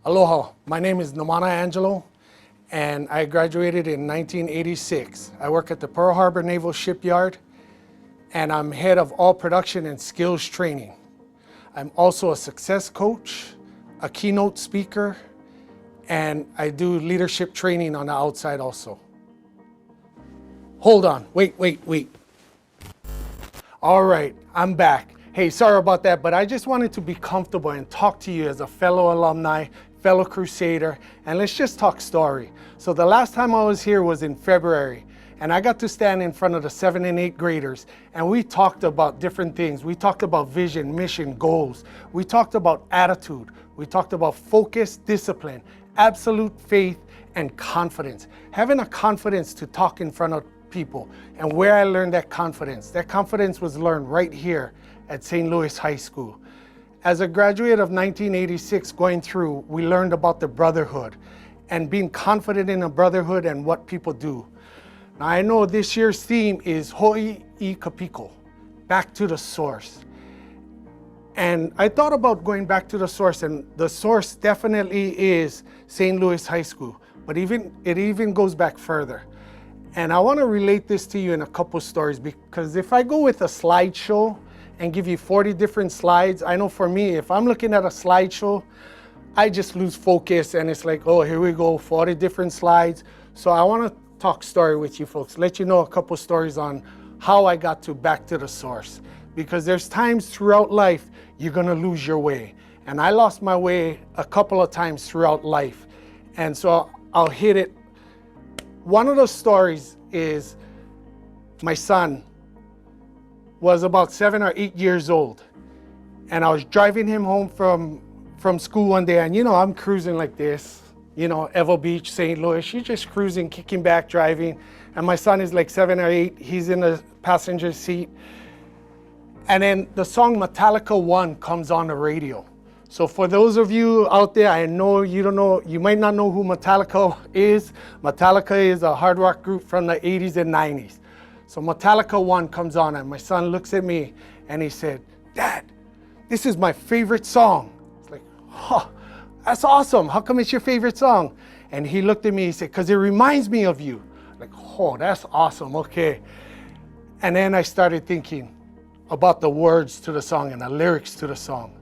Aloha, my name is Nomana Angelo, and I graduated in 1986. I work at the Pearl Harbor Naval Shipyard, and I'm head of all production and skills training. I'm also a success coach, a keynote speaker, and I do leadership training on the outside also. Hold on, wait. All right, I'm back. Hey, sorry about that, but I just wanted to be comfortable and talk to you as a fellow alumni, fellow crusader, and let's just talk story. So the last time I was here was in February, and I got to stand in front of the 7th and 8th graders, and we talked about different things. We talked about vision, mission, goals. We talked about attitude. We talked about focus, discipline, absolute faith, and confidence. Having a confidence to talk in front of people, and where I learned that confidence. That confidence was learned right here at St. Louis High School. As a graduate of 1986 going through, we learned about the brotherhood and being confident in a brotherhood and what people do. Now I know this year's theme is Ho'i I Kapiko, back to the source. And I thought about going back to the source, and the source definitely is St. Louis High School, but it even goes back further. And I want to relate this to you in a couple stories, because if I go with a slideshow and give you 40 different slides, I know for me, if I'm looking at a slideshow, I just lose focus and it's like, oh, here we go, 40 different slides. So I want to talk story with you folks, let you know a couple stories on how I got to back to the source. Because there's times throughout life, you're going to lose your way. And I lost my way a couple of times throughout life. And so I'll hit it. One of those stories is my son was about 7 or 8 years old, and I was driving him home from school one day, and I'm cruising like this, Evo Beach, St. Louis, you're just cruising, kicking back, driving, and my son is like 7 or 8, he's in the passenger seat, and then the song Metallica 1 comes on the radio. So for those of you out there, I know you don't know, you might not know who Metallica is. Metallica is a hard rock group from the 80s and 90s. So Metallica 1 comes on, and my son looks at me and he said, "Dad, this is my favorite song." It's like, "Huh, that's awesome. How come it's your favorite song?" And he looked at me, he said, "Because it reminds me of you." Like, "Oh, that's awesome, okay." And then I started thinking about the words to the song and the lyrics to the song.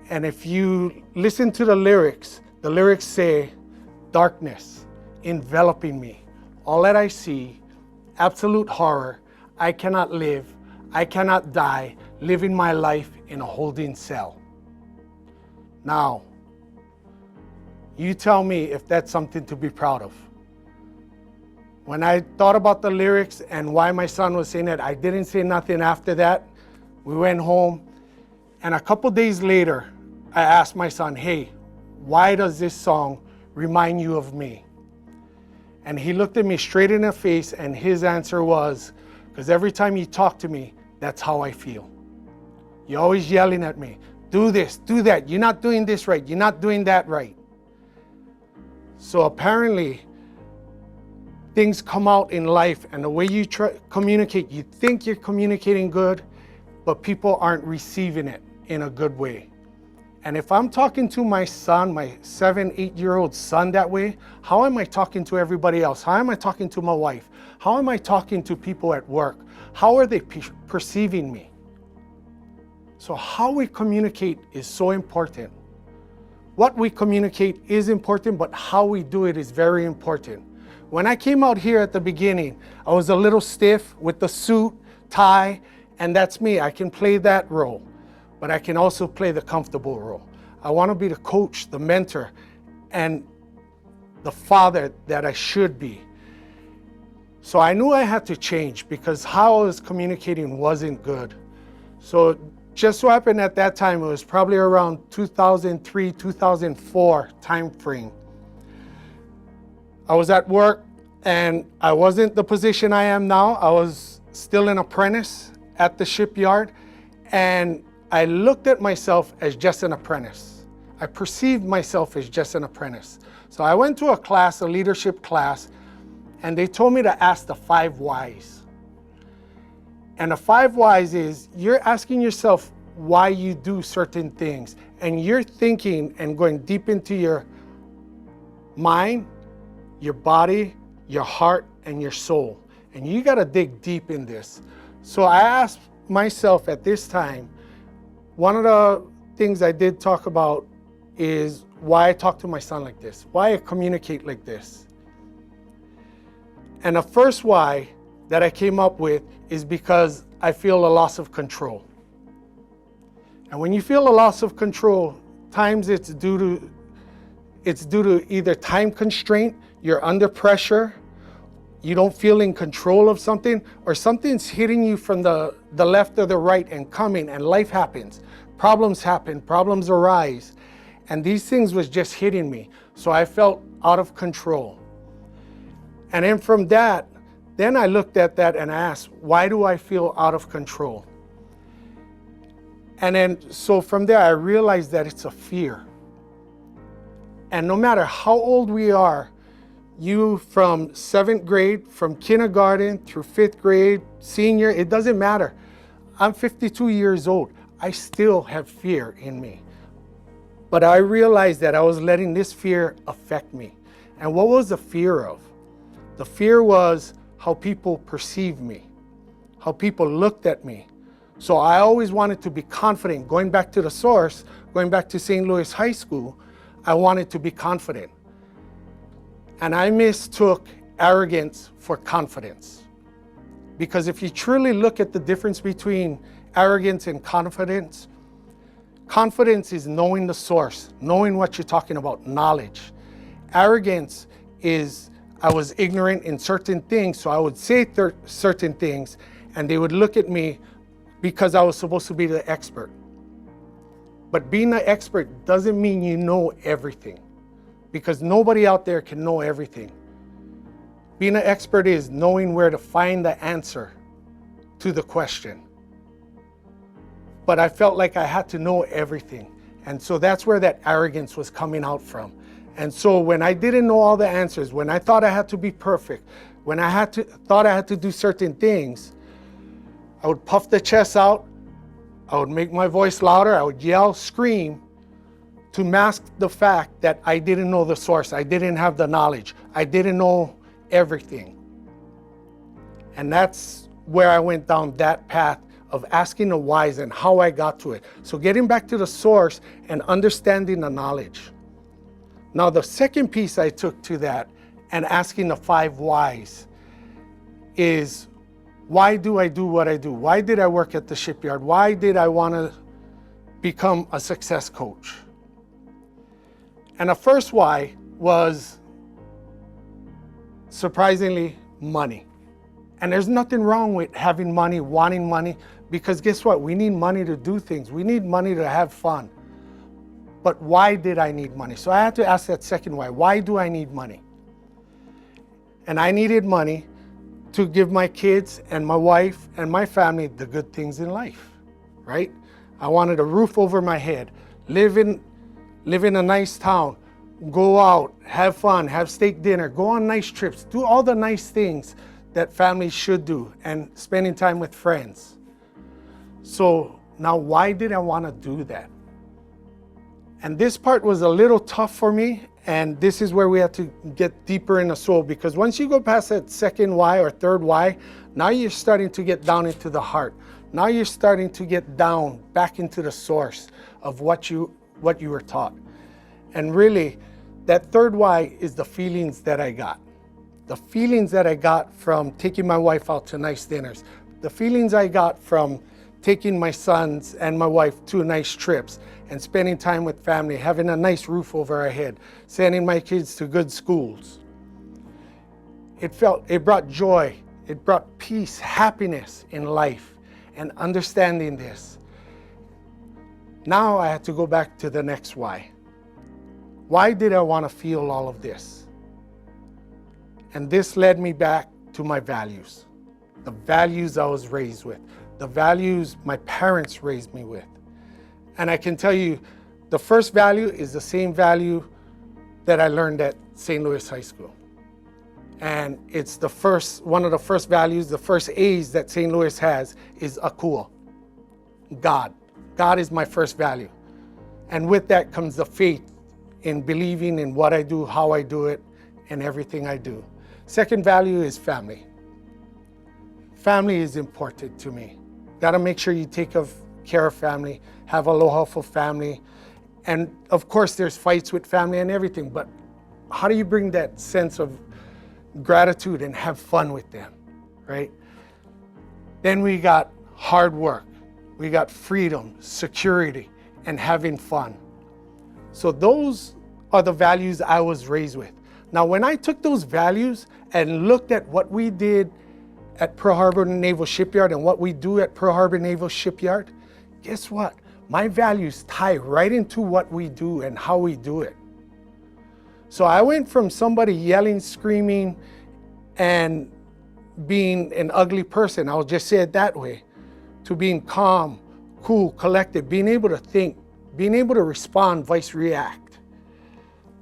And if you listen to the lyrics say, "Darkness enveloping me, all that I see, absolute horror, I cannot live, I cannot die, living my life in a holding cell." Now, you tell me if that's something to be proud of. When I thought about the lyrics and why my son was saying it, I didn't say nothing after that. We went home, and a couple days later, I asked my son, "Hey, why does this song remind you of me?" And he looked at me straight in the face, and his answer was, "Because every time you talk to me, that's how I feel. You're always yelling at me, do this, do that, you're not doing this right, you're not doing that right." So apparently, things come out in life, and the way you communicate, you think you're communicating good, but people aren't receiving it in a good way. And if I'm talking to my son, my 7, 8-year-old son that way, how am I talking to everybody else? How am I talking to my wife? How am I talking to people at work? How are they perceiving me? So how we communicate is so important. What we communicate is important, but how we do it is very important. When I came out here at the beginning, I was a little stiff with the suit, tie, and that's me. I can play that role. But I can also play the comfortable role. I want to be the coach, the mentor, and the father that I should be. So I knew I had to change because how I was communicating wasn't good. So just so happened at that time, it was probably around 2003, 2004 time frame. I was at work, and I wasn't the position I am now. I was still an apprentice at the shipyard, and I looked at myself as just an apprentice. I perceived myself as just an apprentice. So I went to a class, a leadership class, and they told me to ask the 5 whys. And the 5 whys is, you're asking yourself, why you do certain things. And you're thinking and going deep into your mind, your body, your heart, and your soul. And you got to dig deep in this. So I asked myself at this time, one of the things I did talk about is why I talk to my son like this, why I communicate like this. And the first why that I came up with is because I feel a loss of control. And when you feel a loss of control, times it's due to either time constraint, you're under pressure, you don't feel in control of something, or something's hitting you from the left or the right and coming, and life happens. Problems happen, problems arise. And these things was just hitting me. So I felt out of control. And then from that, then I looked at that and asked, why do I feel out of control? And then, so from there, I realized that it's a fear. And no matter how old we are, you from 7th grade, from kindergarten through 5th grade, senior, it doesn't matter. I'm 52 years old. I still have fear in me. But I realized that I was letting this fear affect me. And what was the fear of? The fear was how people perceived me, how people looked at me. So I always wanted to be confident. Going back to the source, going back to St. Louis High School, I wanted to be confident. And I mistook arrogance for confidence. Because if you truly look at the difference between arrogance and confidence, confidence is knowing the source, knowing what you're talking about, knowledge. Arrogance is, I was ignorant in certain things, so I would say certain things, and they would look at me because I was supposed to be the expert. But being an expert doesn't mean you know everything, because nobody out there can know everything. Being an expert is knowing where to find the answer to the question. But I felt like I had to know everything. And so that's where that arrogance was coming out from. And so when I didn't know all the answers, when I thought I had to be perfect, when I thought I had to do certain things, I would puff the chest out, I would make my voice louder, I would yell, scream, to mask the fact that I didn't know the source, I didn't have the knowledge, I didn't know everything. And that's where I went down that path of asking the whys and how I got to it. So getting back to the source and understanding the knowledge. Now the second piece I took to that and asking the 5 whys is, why do I do what I do? Why did I work at the shipyard? Why did I want to become a success coach? And the first why was, surprisingly, money. And there's nothing wrong with having money, wanting money, because guess what? We need money to do things. We need money to have fun. But why did I need money? So I had to ask that second why. Why do I need money? And I needed money to give my kids and my wife and my family the good things in life, right? I wanted a roof over my head, live in a nice town, go out, have fun, have steak dinner, go on nice trips, do all the nice things that families should do, and spending time with friends. So now why did I want to do that? And this part was a little tough for me, and this is where we have to get deeper in the soul, because once you go past that second why or third why, now you're starting to get down into the heart. Now you're starting to get down back into the source of what you were taught. And really, that third why is the feelings that I got. The feelings that I got from taking my wife out to nice dinners. The feelings I got from taking my sons and my wife to nice trips and spending time with family, having a nice roof over our head, sending my kids to good schools. It brought joy, it brought peace, happiness in life, and understanding this. Now I had to go back to the next why. Why did I want to feel all of this? And this led me back to my values, the values I was raised with, the values my parents raised me with. And I can tell you, the first value is the same value that I learned at St. Louis High School. And it's one of the first values, the first A's that St. Louis has is Akua, God God is my first value. And with that comes the faith in believing in what I do, how I do it, and everything I do. Second value is family. Family is important to me. Gotta make sure you take care of family, have aloha for family. And of course there's fights with family and everything, but how do you bring that sense of gratitude and have fun with them, right? Then we got hard work. We got freedom, security, and having fun. So those are the values I was raised with. Now, when I took those values and looked at what we did at Pearl Harbor Naval Shipyard and what we do at Pearl Harbor Naval Shipyard, guess what? My values tie right into what we do and how we do it. So I went from somebody yelling, screaming, and being an ugly person, I'll just say it that way, to being calm, cool, collected, being able to think, being able to respond, vice react.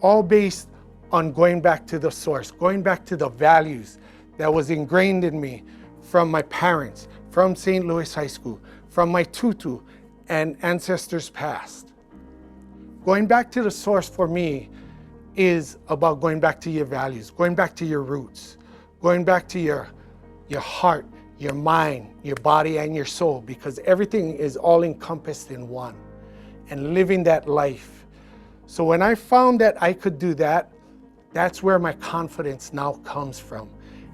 All based on going back to the source, going back to the values that was ingrained in me from my parents, from St. Louis High School, from my tutu and ancestors past. Going back to the source for me is about going back to your values, going back to your roots, going back to your heart, your mind, your body, and your soul, because everything is all encompassed in one, and living that life. So when I found that I could do that, that's where my confidence now comes from.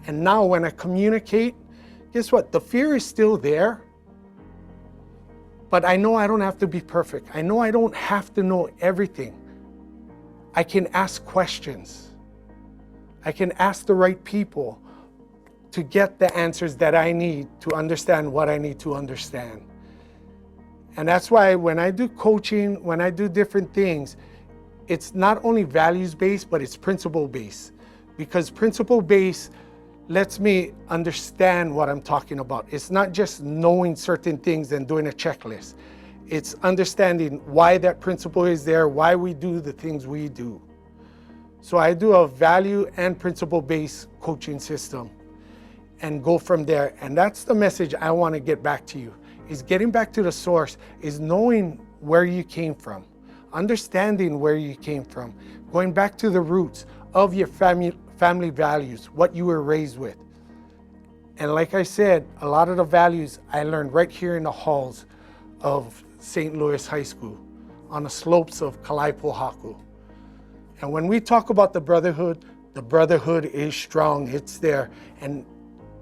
And now when I communicate, guess what? The fear is still there, but I know I don't have to be perfect. I know I don't have to know everything. I can ask questions. I can ask the right people to get the answers that I need to understand what I need to understand. And that's why when I do coaching, when I do different things, it's not only values-based, but it's principle-based. Because principle-based lets me understand what I'm talking about. It's not just knowing certain things and doing a checklist. It's understanding why that principle is there, why we do the things we do. So I do a value and principle-based coaching system and go from there. And that's the message I want to get back to you, is getting back to the source, is knowing where you came from, understanding where you came from, going back to the roots of your family values, what you were raised with. And like I said, a lot of the values I learned right here in the halls of St. Louis High School, on the slopes of Kalaipohaku. And when we talk about the brotherhood is strong, it's there. And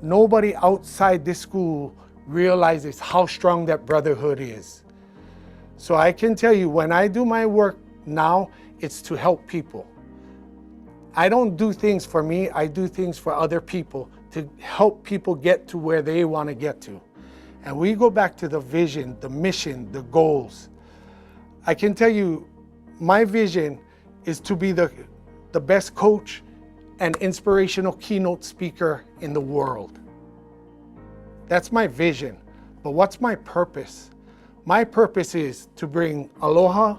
nobody outside this school realizes how strong that brotherhood is. So I can tell you, when I do my work now, it's to help people. I don't do things for me, I do things for other people to help people get to where they want to get to. And we go back to the vision, the mission, the goals. I can tell you, my vision is to be the best coach and inspirational keynote speaker in the world. That's my vision. But what's my purpose? My purpose is to bring aloha,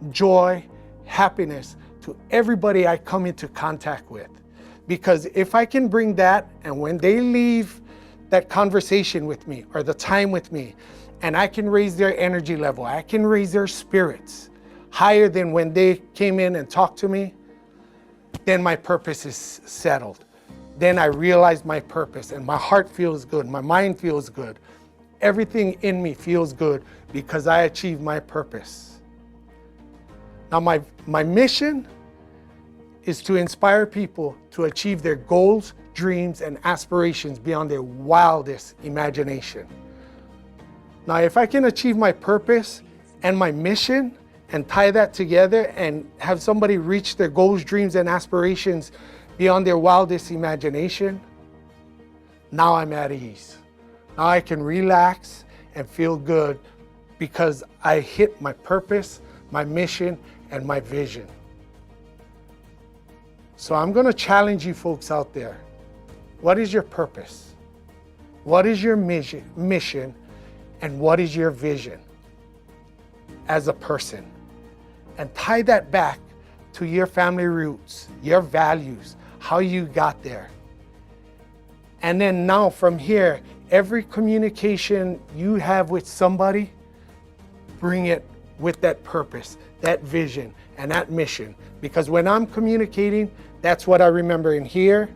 joy, happiness to everybody I come into contact with. Because if I can bring that, and when they leave that conversation with me or the time with me, and I can raise their energy level, I can raise their spirits higher than when they came in and talked to me, then my purpose is settled. Then I realize my purpose and my heart feels good, my mind feels good. Everything in me feels good because I achieved my purpose. Now my mission is to inspire people to achieve their goals, dreams, and aspirations beyond their wildest imagination. Now, if I can achieve my purpose and my mission and tie that together and have somebody reach their goals, dreams, and aspirations beyond their wildest imagination, now I'm at ease. Now I can relax and feel good because I hit my purpose, my mission, and my vision. So I'm going to challenge you folks out there. What is your purpose? What is your mission? And what is your vision as a person? And tie that back to your family roots, your values, how you got there. And then now from here, every communication you have with somebody, bring it with that purpose, that vision, and that mission. Because when I'm communicating, that's what I remember in here,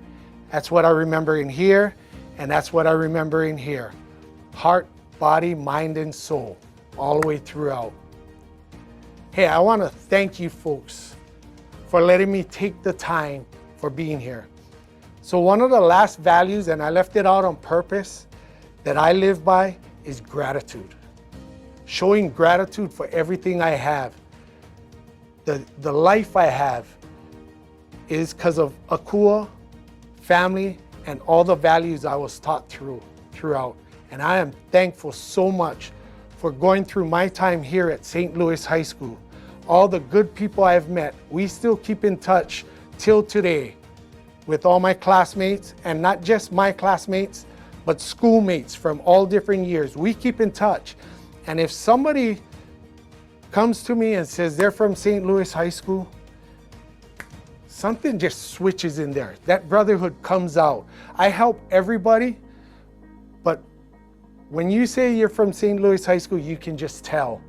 that's what I remember in here, and that's what I remember in here. Heart, body, mind, and soul, all the way throughout. Hey, I want to thank you folks for letting me take the time for being here. So one of the last values, and I left it out on purpose, that I live by is gratitude. Showing gratitude for everything I have. The life I have is because of Akua, family, and all the values I was taught throughout. And I am thankful so much for going through my time here at St. Louis High School. All the good people I've met, we still keep in touch till today with all my classmates, and not just my classmates, but schoolmates from all different years. We keep in touch. And if somebody comes to me and says they're from St. Louis High School, something just switches in there. That brotherhood comes out. I help everybody, but when you say you're from St. Louis High School, you can just tell.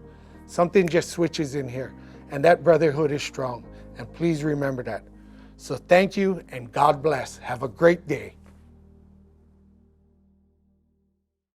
Something just switches in here, and that brotherhood is strong. And please remember that. So thank you, and God bless. Have a great day.